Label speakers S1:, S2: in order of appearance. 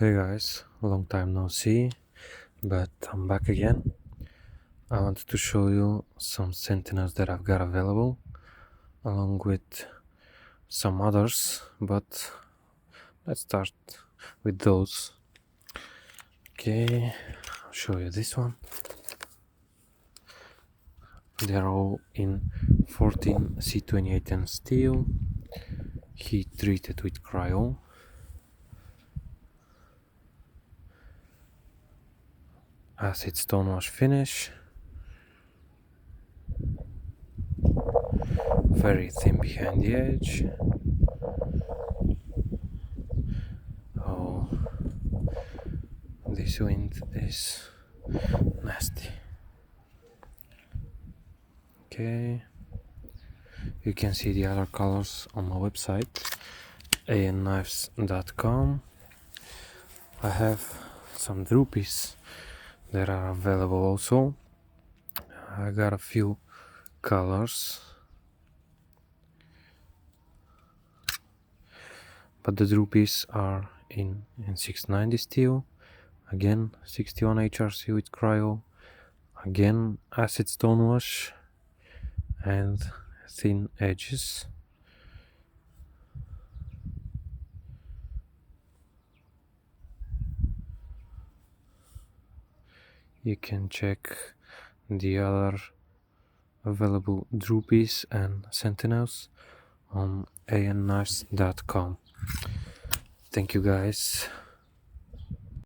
S1: Hey guys, long time no see, but I'm back again. I wanted to show you some Sentinels that I've got available, along with some others, but let's start with those. Okay, I'll show you this one. They're all in 14 C28N steel, heat treated with cryo. Acid stonewash finish, very thin behind the edge. Oh, this wind is nasty. Okay, you can see the other colors on my website anknives.com. I have some droopies that are available also. I got a few colors, but the droopies are in 690 steel, again 61 HRC with cryo, again acid stonewash and thin edges. You can check the other available droopies and sentinels on anknives.com. Thank you guys.